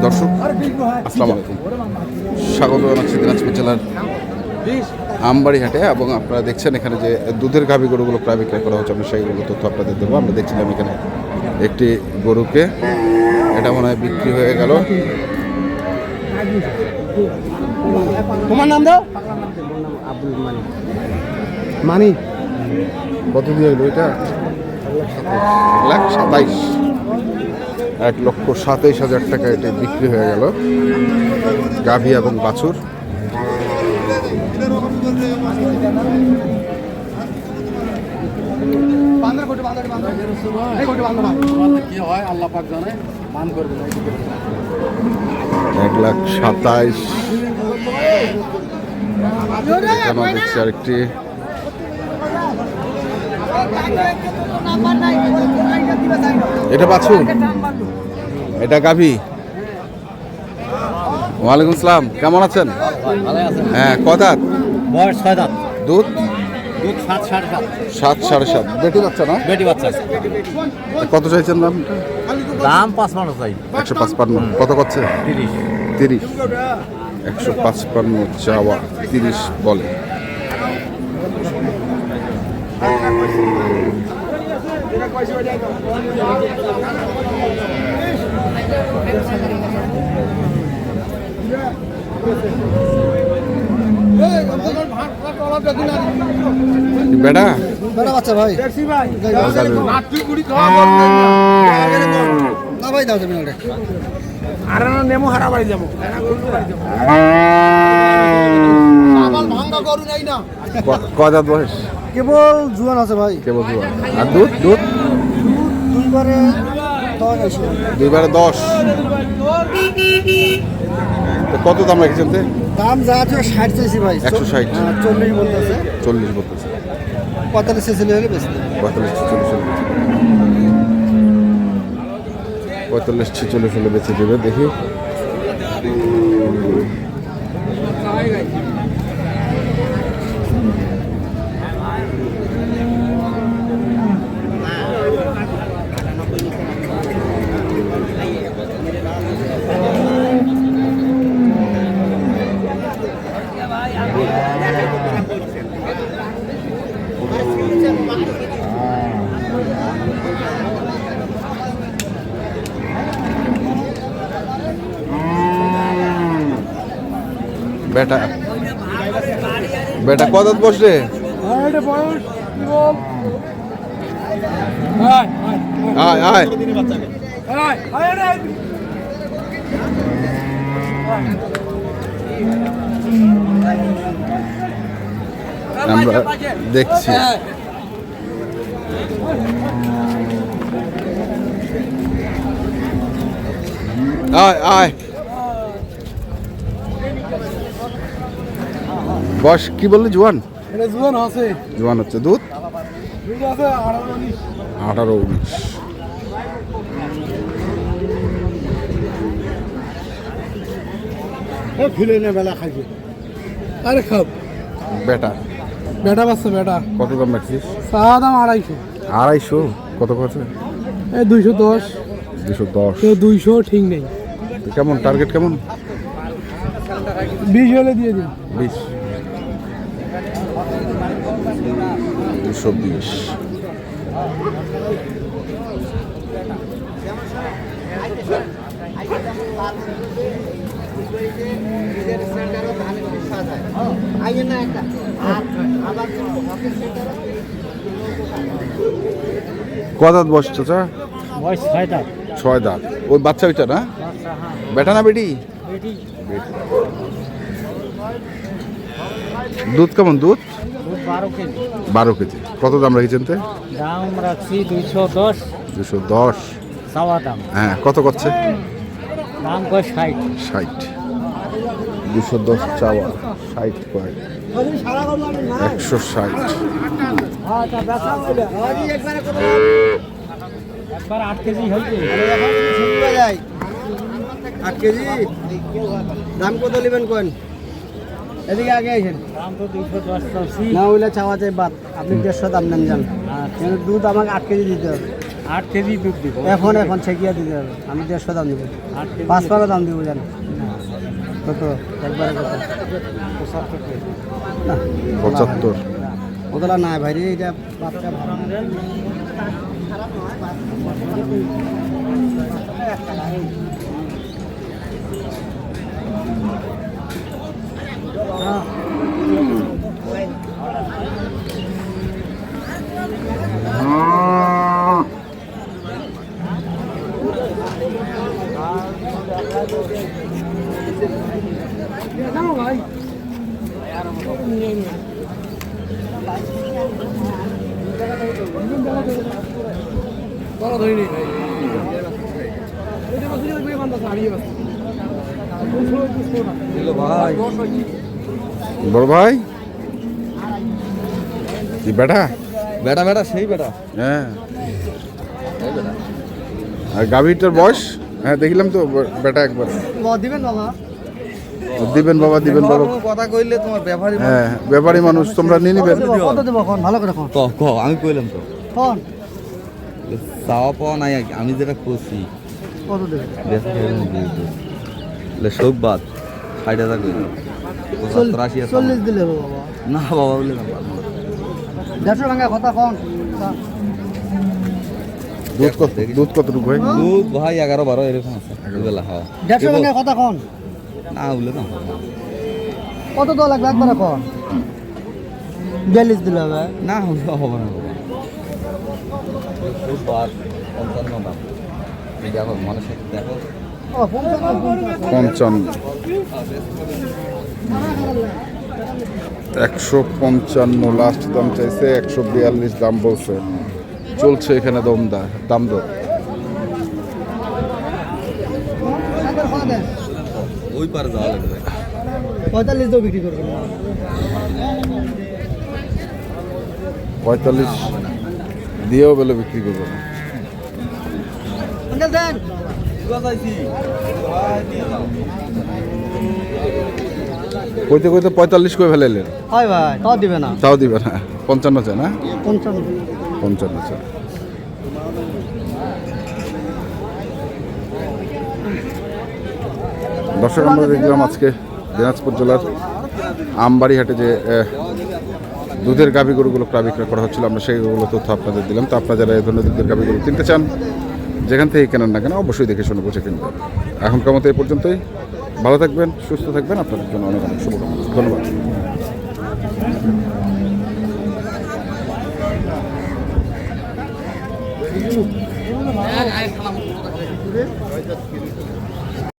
দর্শক আসসালামু আলাইকুম, স্বাগত জানাচ্ছি দিনাজপুর জেলার আমবাড়ি হাটে। এবং আপনারা দেখছেন এখানে যে দুধের গাভী গরুগুলো প্রায় বিক্রয় করা হচ্ছে, আমরা সেইগুলো তথ্য আপনাদের দেবো। আমরা দেখছিলাম এখানে একটি গরুকে, এটা মনে হয় বিক্রি হয়ে গেল। তোমার নাম দাও? আব্দুল মানি। কত দিয়ে হলো এটা? 1,27,000 টাকা এটা বিক্রি হয়ে গেল, গাভী এবং বাছুর। $1,27,000 দেখছি আরেকটি। এটা বাছুর, এটা গাভী। ওয়ালাইকুম আসসালাম, কেমন আছেন? হ্যাঁ, কদাত? বয়স 6 দাঁত। দুধ? দুধ 7 7.5। 7 7.5। বেটি বাচ্চা না? বেটি বাচ্চা। কত চাইছেন দাম? দাম 55 চাই। 155। কত করছে? 30। 155 চাওয়া, 30 বলে। বেটা বাচ্চা ভাই। না ভাই দাও তুমি ওটা। আর না নেমো হারা বাড়ি যাব। আমার ভাঙা গরু নাই না। কদাত বয়স? কেবল জুয়ান আছে ভাই। কেবল জুয়ান। আর দুধ? দুধ দুইবারে 10 আছে। দুইবারে 10। তো কত দাম রেখেছেন? দাম যা আছে 60 চাইছি ভাই। 160। 40 বলতেছে। 40 বলতেছে। 45 চাইছিলে হলে বেশি। 45-46 হলে বেঁচে দেবে। দেখি বেটা। বেটা কত বসে? আয় আয়। আমরা দেখছি আয় আয়। বয়স কি বললি? জুয়ান? জুয়ান আছে। জুয়ান হচ্ছে। দুধ? দুধ আছে 18-19। ফিরে না বেলা খাইছে। আরে খাব। বেটা? বেটা বাচ্চা বেটা। কত দাম রাখছিস? চা দাম 250। 250? কত করছে? এই 210। 210। 200 ঠিক নেই। কেমন টার্গেট? কেমন? 20 হলে দিয়ে দিন। 20। 220। কদাত বয়স চাচা? বয়স 6 দাঁত। 6 দাঁত। ওই বাচ্চা ওইটা না? বেটা না বেটি? দুধ কেমন? দুধ 12 কেজি। কত দাম রেখেছেন? দাম রাখছি 210। 210 চাওয়া দাম। হ্যাঁ, কত করছে? দাম কয় 60। 60। 210 চাওয়া, 60 কয় 160। একবার 8 কেজি হয়েছে। 8 কেজি দাম কত নেবেন কোন? এদিকে আগে আসেন। দাম তো 210 চাচ্ছি। না হইলে চাওয়া যায় বাদ। আপনি 150 দাম নেন যান। দুধ আমাকে 8 কেজি দিতে হবে। 8 কেজি দুধ দিব। এখন ছেকিয়া দিতে হবে, আমি 150 দাম দিব, 5 টাকা দাম দিব জান। কত একবারে কত? 75। ওগুলা নাই ভাই রে, এটা বাচ্চা ভালো না। বড় ভাই কি বেটা? বেটা সেই বেটা। হ্যাঁ। আর গাভীটার বয়স? হ্যাঁ দেখলাম তো বেটা একবার। দিবেন বাবা, দিবেন বাবা, দিবেন বাবা। কথা কইলে তোমার ব্যাপারী হ্যাঁ ব্যাপারী মানুষ, তোমরা নিয়ে নিবেন। কত দেব কোন? ভালো করে কোন। ক আমি কইলাম তো কোন চাওয়া পাওয়া নাই, আমি যেটা করছি কত দেব? শোক বাদ 60,000 কইলাম। 40 দিলে হবে বাবা। না বাবা বলে না, 150 টাকা কথা কোন। দুধ কতটুকু ভাই? দুধ ভাই 11-12 এরকম আছে বেলা। হ্যাঁ 150 টাকা কথা কোন। না বলে না, কত তো লাগবে একবারে কোন। 42 দিলে হবে। না হবে না বাবা। দুধ বাদ 55 দাম। দেখো মনে সাথে দেখো। ও 55। 155 লাস্ট দাম চাইছে, 142 দাম বলছে। চলছে এখানে দাম দর। ওই পারে যাওয়া লাগবে। 45 দাও বিক্রি করবেন। 45 দিয়েও বলে বিক্রি করবো না। আঙ্কেল দেন। কইতে 45 কই ফেলাইলেন? হয় ভাই, তাও দিবে না। তাও দিবে না। 55 চাই না? 55। 55 চাই। দর্শক আমরা দেখলাম আজকে দিনাজপুর জেলার আমবাড়ি হাটে যে দুধের গাভী গরুগুলো প্রায় বিক্রয় করা হচ্ছিল, আমরা সেইগুলো তথ্য আপনাদের দিলাম। তো আপনারা যারা এই ধরনের দুধের গাভী গরু কিনতে চান, যেখান থেকে কেনেন না কেন অবশ্যই দেখে শুনে বুঝে কিনবেন। এখনকার মতো এই পর্যন্তই। ভালো থাকবেন, সুস্থ থাকবেন, আপনাদের জন্য অনেক অনেক শুভকামনা। ধন্যবাদ।